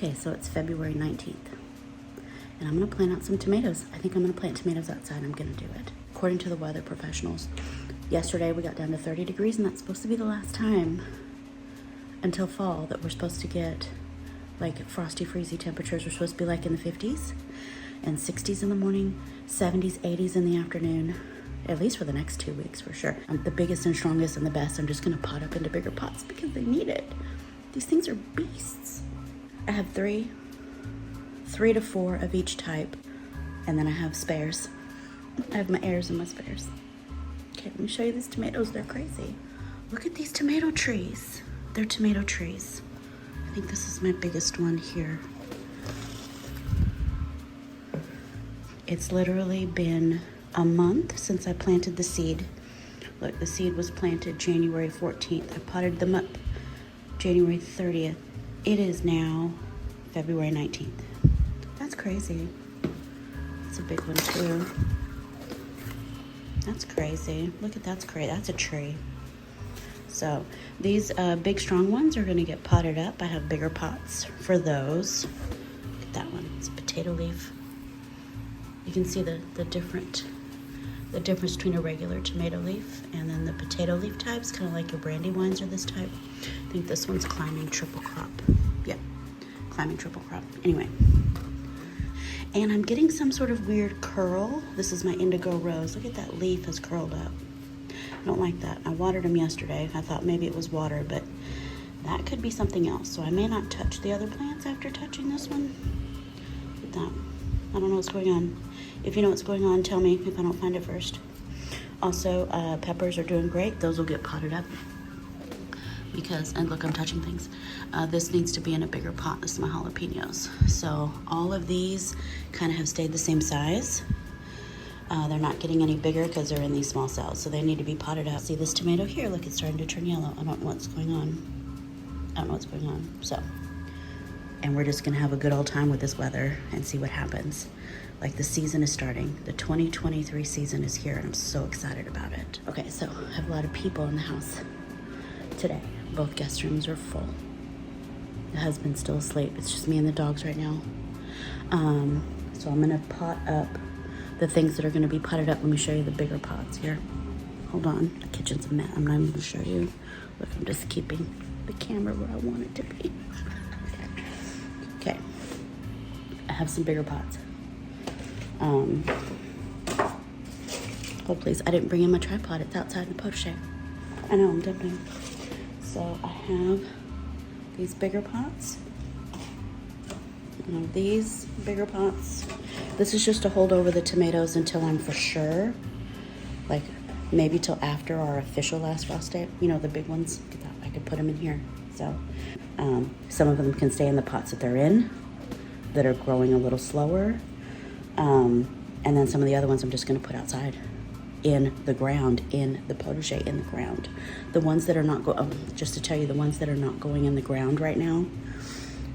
Okay, so it's February 19th. And I'm gonna plant out some tomatoes. I think I'm gonna plant tomatoes outside. I'm gonna do it. According to the weather professionals, yesterday we got down to 30 degrees, and that's supposed to be the last time until fall that we're supposed to get like frosty, freezy temperatures. We're supposed to be like in the 50s and 60s in the morning, 70s, 80s in the afternoon, at least for the next 2 weeks for sure. The biggest and strongest and the best, I'm just gonna pot up into bigger pots because they need it. These things are beasts. I have three to four of each type, and then I have spares. I have my heirs and my spares. Okay, let me show you these tomatoes. They're crazy. Look at these tomato trees. They're tomato trees. I think this is my biggest one here. It's literally been a month since I planted the seed. Look, the seed was planted January 14th. I potted them up January 30th. It is now February 19th. That's crazy. That's a big one too. That's crazy. Look at that's crazy. That's a tree. So these big strong ones are gonna get potted up. I have bigger pots for those. Look at that one. It's a potato leaf. You can see the difference between a regular tomato leaf and then the potato leaf types, kind of like your brandy wines are this type. I think this one's climbing triple crop. Yeah, climbing triple crop. Anyway. And I'm getting some sort of weird curl. This is my indigo rose. Look at that leaf has curled up. I don't like that. I watered them yesterday. I thought maybe it was water, but that could be something else. So I may not touch the other plants after touching this one. Look at that. I don't know what's going on. If you know what's going on, tell me if I don't find it first. Also, peppers are doing great. Those will get potted up. Because, and look, I'm touching things. This needs to be in a bigger pot. This is my jalapenos. So all of these kind of have stayed the same size. They're not getting any bigger because they're in these small cells. So they need to be potted up. See this tomato here? Look, it's starting to turn yellow. I don't know what's going on. I don't know what's going on. So, and we're just gonna have a good old time with this weather and see what happens. Like the season is starting. The 2023 season is here and I'm so excited about it. Okay, so I have a lot of people in the house today. Both guest rooms are full. The husband's still asleep. It's just me and the dogs right now. So I'm gonna pot up the things that are gonna be potted up. Let me show you the bigger pots here. Hold on, the kitchen's a mess. I'm not even gonna show you. Look, I'm just keeping the camera where I want it to be. Okay, I have some bigger pots. Oh please, I didn't bring in my tripod. It's outside in the potager. I know, I'm dumping. So I have these bigger pots. And these bigger pots. This is just to hold over the tomatoes until I'm for sure, like maybe till after our official last frost day. You know, the big ones. I could put them in here. So some of them can stay in the pots that they're in, that are growing a little slower. And then some of the other ones I'm just gonna put outside in the ground, in the potager, in the ground. The ones that are not just to tell you, the ones that are not going in the ground right now,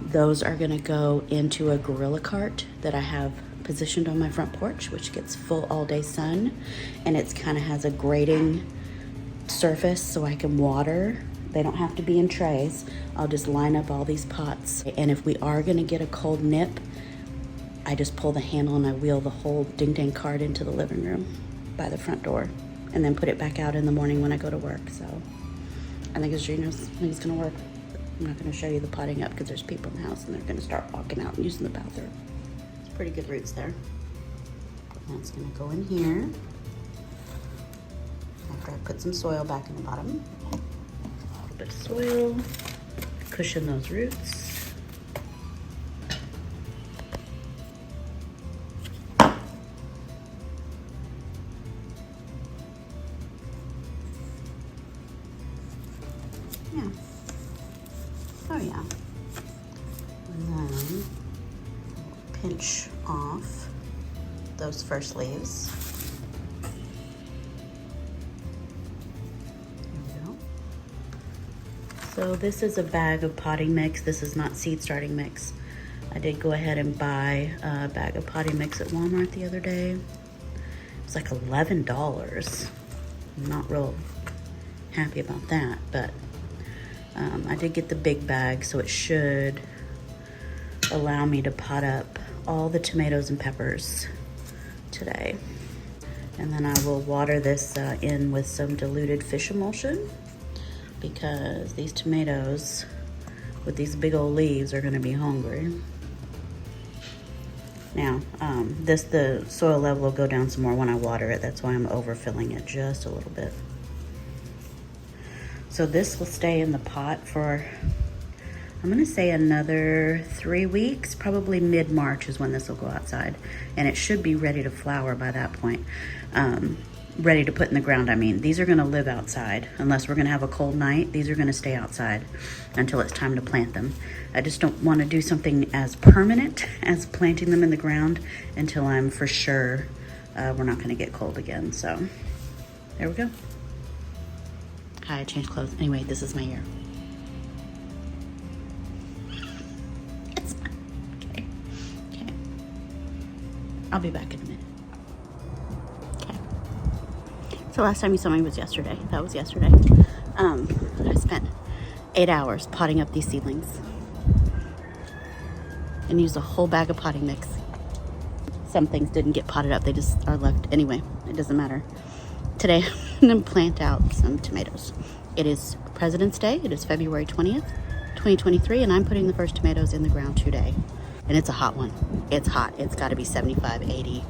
those are gonna go into a gorilla cart that I have positioned on my front porch, which gets full all day sun, and it's kind of has a grating surface so I can water. They don't have to be in trays. I'll just line up all these pots. And if we are gonna get a cold nip, I just pull the handle and I wheel the whole ding-dang cart into the living room by the front door and then put it back out in the morning when I go to work. So I think it's genius. I think it's gonna work. I'm not gonna show you the potting up because there's people in the house and they're gonna start walking out and using the bathroom. It's pretty good roots there. That's gonna go in here after I put some soil back in the bottom. A little bit of soil, cushion those roots. Yeah. Oh yeah. And then pinch off those first leaves. There we go. So this is a bag of potting mix. This is not seed starting mix. I did go ahead and buy a bag of potting mix at Walmart the other day. It was like $11. I'm not real happy about that, but I did get the big bag, so it should allow me to pot up all the tomatoes and peppers today. And then I will water this in with some diluted fish emulsion, because these tomatoes with these big old leaves are gonna be hungry. Now, the soil level will go down some more when I water it. That's why I'm overfilling it just a little bit. So this will stay in the pot for, I'm gonna say another 3 weeks, probably mid-March is when this will go outside. And it should be ready to flower by that point. Ready to put in the ground, I mean. These are gonna live outside. Unless we're gonna have a cold night, these are gonna stay outside until it's time to plant them. I just don't wanna do something as permanent as planting them in the ground until I'm for sure we're not gonna get cold again. So, there we go. Hi, I changed clothes. Anyway, this is my year. It's fine. Okay. Okay. I'll be back in a minute. Okay. So last time you saw me was yesterday. That was yesterday. I spent 8 hours potting up these seedlings and used a whole bag of potting mix. Some things didn't get potted up. They just are left. Anyway, it doesn't matter. Today, I'm going to plant out some tomatoes. It is President's Day. It is February 20th, 2023, and I'm putting the first tomatoes in the ground today. And it's a hot one. It's hot. It's got to be 75, 80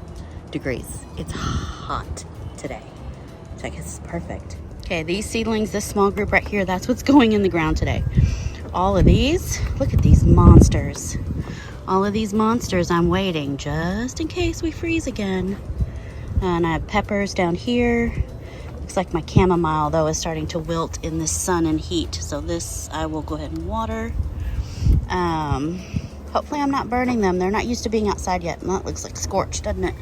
degrees. It's hot today. So I guess it's perfect. Okay, these seedlings, this small group right here, that's what's going in the ground today. All of these, look at these monsters. All of these monsters I'm waiting just in case we freeze again. And I have peppers down here. Looks like my chamomile, though, is starting to wilt in the sun and heat. So this I will go ahead and water. Hopefully I'm not burning them. They're not used to being outside yet. And that looks like scorched, doesn't it?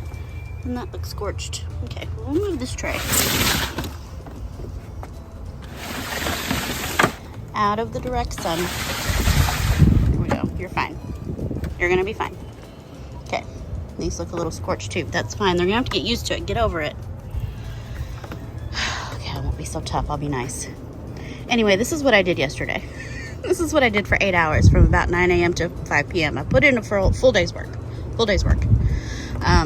Doesn't that look scorched? Okay, we'll move this tray out of the direct sun. Here we go. You're fine. You're gonna be fine. Okay. These look a little scorched too. That's fine. They're gonna have to get used to it. Get over it. Okay, I won't be so tough. I'll be nice. Anyway, this is what I did yesterday. This is what I did for 8 hours from about 9 a.m. to 5 p.m. I put in a full day's work. Full day's work.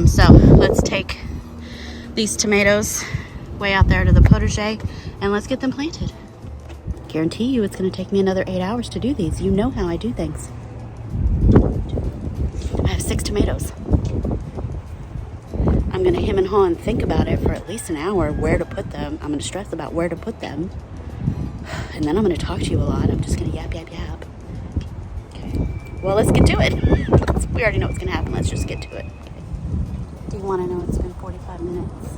So let's take these tomatoes way out there to the potager and let's get them planted. Guarantee you it's gonna take me another 8 hours to do these. You know how I do things. I have 6 tomatoes. I'm gonna hem and haw and think about it for at least an hour where to put them. I'm gonna stress about where to put them. And then I'm gonna talk to you a lot. I'm just gonna yap, yap, yap. Okay, well, let's get to it. We already know what's gonna happen. Let's just get to it. Do you wanna know it's been 45 minutes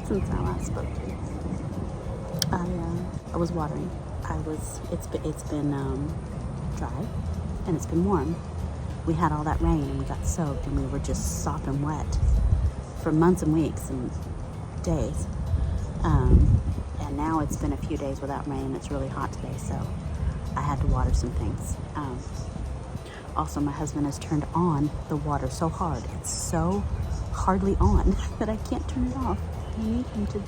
since I last spoke to you? I was watering. It's been dry and it's been warm. We had all that rain and we got soaked and we were just sopping wet for months and weeks and days. And now it's been a few days without rain and it's really hot today, so I had to water some things. Also, my husband has turned on the water so hard. It's so hardly on that I can't turn it off. I need him to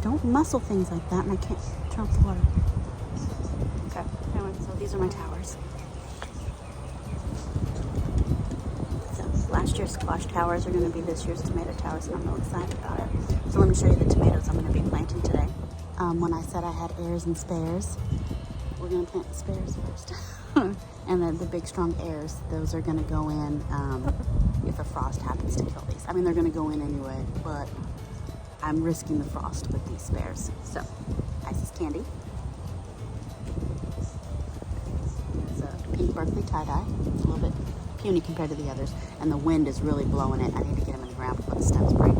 don't muscle things like that, and I can't turn off the water. Okay, anyway, so these are my towers. So last year's squash towers are going to be this year's tomato towers, and I'm real excited about it. So let me show you the tomatoes I'm going to be planting today. When I said I had heirs and spares, we're going to plant the spares first. And then the big strong heirs, those are going to go in if a frost happens to kill these. I mean, they're going to go in anyway, but I'm risking the frost with these spares. So, Isis Candy. It's a pink Berkeley tie-dye. It's a little bit puny compared to the others. And the wind is really blowing it. I need to get them in the ground before the stems break.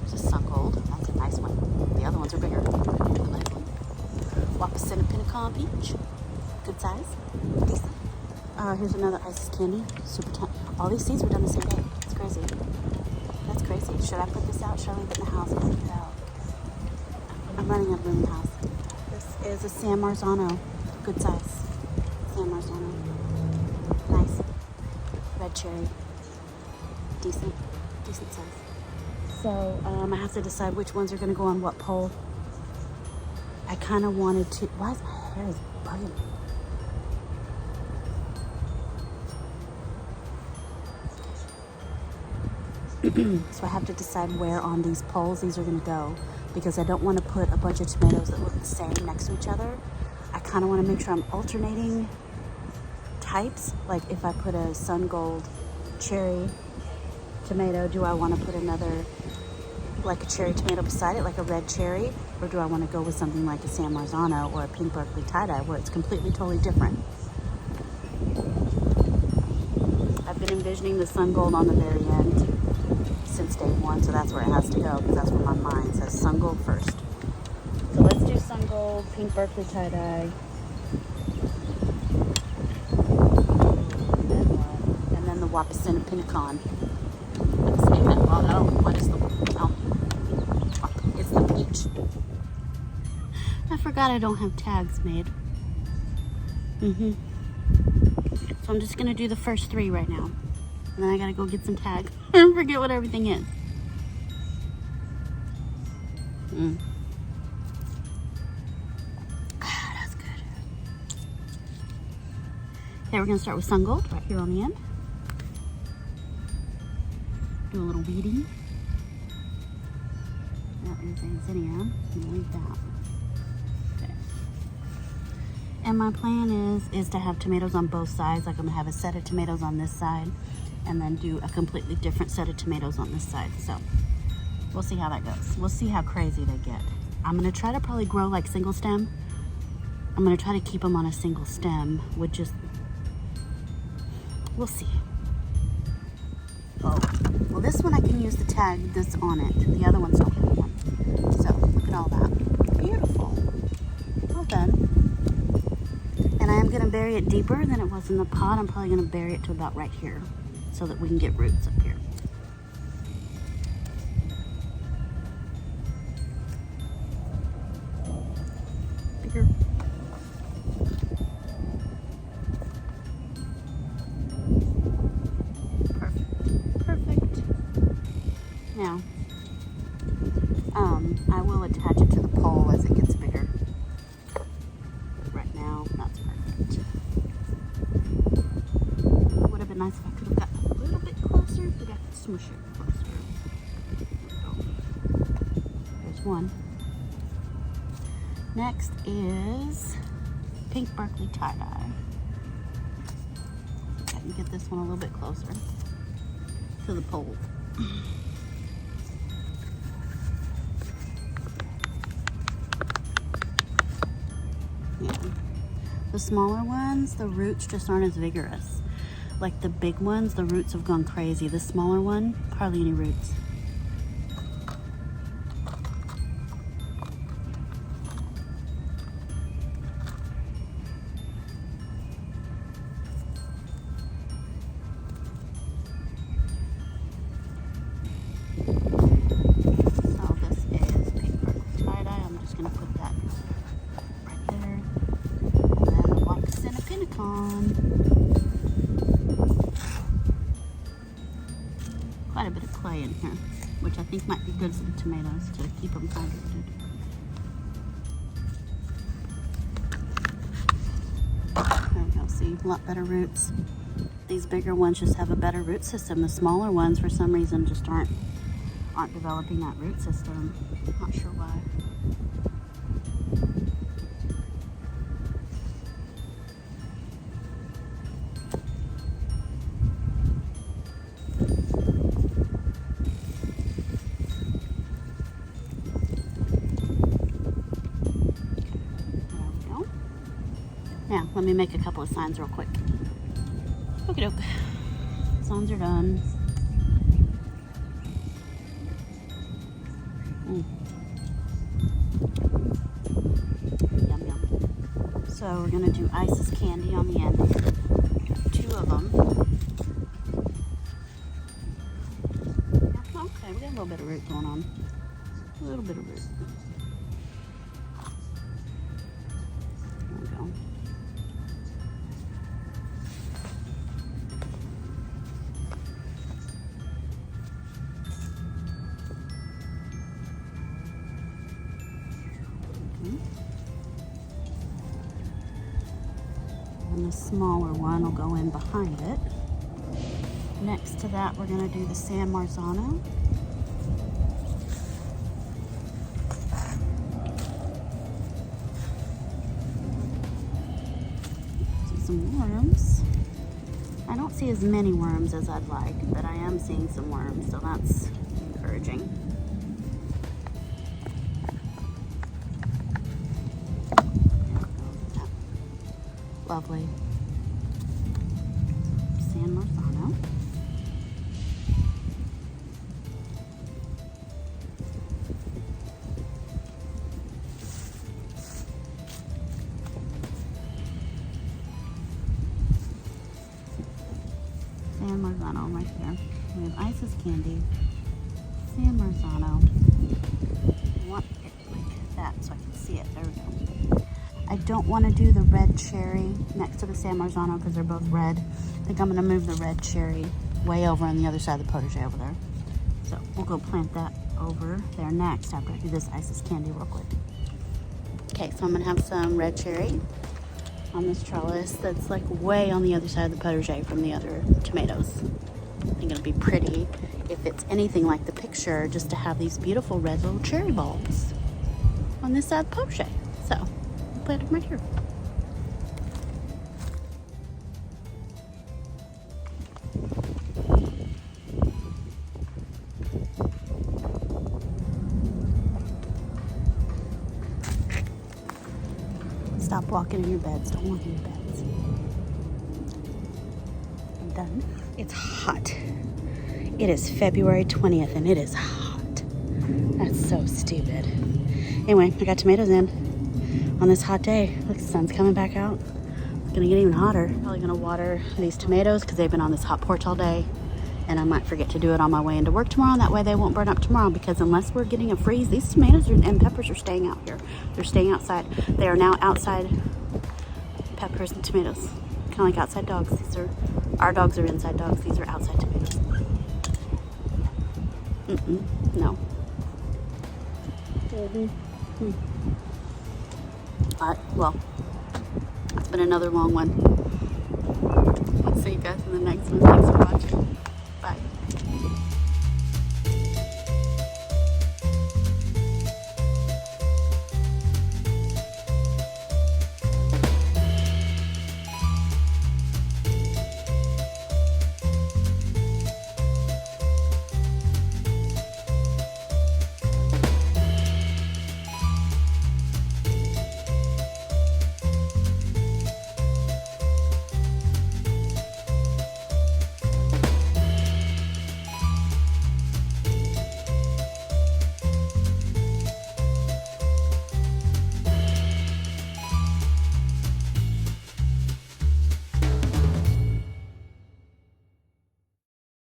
There's a Sungold. That's a nice one. The other ones are bigger. Nice one. Wapasina Pinnacle Peach. Good size. Decent. Here's another Isis Candy. Super tiny. All these seeds were done the same day. It's crazy. That's crazy. Should I put this out? Should I leave it in the house? I'll put it out. I'm running out of room in the house. This is a San Marzano. Good size. San Marzano. Nice. Red cherry. Decent size. So I have to decide which ones are going to go on what pole. I kind of wanted to. Why is my hair is bugging me? So I have to decide where on these poles these are gonna go, because I don't want to put a bunch of tomatoes that look the same next to each other. I kind of want to make sure I'm alternating types. Like if I put a sun gold cherry tomato, do I want to put another, like a cherry tomato beside it, like a red cherry? Or do I want to go with something like a San Marzano or a pink Berkeley tie-dye, where it's completely, totally different? I've been envisioning the sun gold on the very end since day one, so that's where it has to go, because that's where my mind says sun gold first. So let's do sun gold, pink Berkeley tie-dye. And then the Wapasana Pinicon. I'm saying that wrong. I don't know what is the, it's the peach. I forgot I don't have tags made. So I'm just gonna do the first 3 right now. And then I gotta go get some tags and forget what everything is. That's good. Okay, we're gonna start with sun gold right here on the end. Do a little weeding. That is a zinnia. I'm gonna leave that. Okay. And my plan is to have tomatoes on both sides. Like I'm gonna have a set of tomatoes on this side, and then do a completely different set of tomatoes on this side. So we'll see how that goes. We'll see how crazy they get. I'm gonna try to probably grow like single stem. I'm gonna try to keep them on a single stem with just, we'll see. Oh, well this one I can use the tag that's on it. The other ones don't have one. So look at all that. Beautiful. Well done. And I am gonna bury it deeper than it was in the pot. I'm probably gonna bury it to about right here, so that we can get roots up here. Bigger. Perfect. Now, I will attach it to the pole as it gets bigger. But right now, that's perfect. Would have been nice if I could have gotten a little bit closer, but I could smush it closer. There we go. There's one. Next is pink Berkeley tie-dye. Let me get this one a little bit closer to the pole. Yeah. The smaller ones, the roots just aren't as vigorous. Like the big ones, the roots have gone crazy. The smaller one, hardly any roots. So this is pink Berkeley tie-dye. I'm just gonna put that right there. And then the Wapasana Pinicon. Quite a bit of clay in here, which I think might be good for the tomatoes to keep them hydrated. There we go, see, a lot better roots. These bigger ones just have a better root system. The smaller ones, for some reason, just aren't developing that root system. Not sure why. Now, let me make a couple of signs real quick. Okie doke. Signs are done. Yum, yum. So we're going to do Ice's candy on the end. Got 2 of them. Okay, we got a little bit of root going on. A little bit of root. There we go. And the smaller one will go in behind it. Next to that, we're gonna do the San Marzano. See some worms. I don't see as many worms as I'd like, but I am seeing some worms, so that's encouraging. Lovely. San Marzano. San Marzano right here. We have Isis Candy. San Marzano. I want it like that so I can see it. There we go. I don't want to do the red cherry next to the San Marzano because they're both red. I think I'm going to move the red cherry way over on the other side of the potager over there. So we'll go plant that over there next after I do this Isis Candy real quick. Okay, so I'm going to have some red cherry on this trellis that's like way on the other side of the potager from the other tomatoes. I think it'll be pretty if it's anything like the picture, just to have these beautiful red little cherry bulbs on this side of the potager. So plant them right here. Stop walking in your beds. Don't walk in your beds. I'm done. It's hot. It is February 20th and it is hot. That's so stupid. Anyway, I got tomatoes in on this hot day. Look, the sun's coming back out. It's gonna get even hotter. Probably gonna water these tomatoes because they've been on this hot porch all day. And I might forget to do it on my way into work tomorrow. That way they won't burn up tomorrow, because unless we're getting a freeze, these tomatoes and peppers are staying out here. They're staying outside. They are now outside peppers and tomatoes. Kind of like outside dogs. These are, our dogs are inside dogs. These are outside tomatoes. No. All right, well, that's been another long one. I'll see you guys in the next one. Thanks for watching.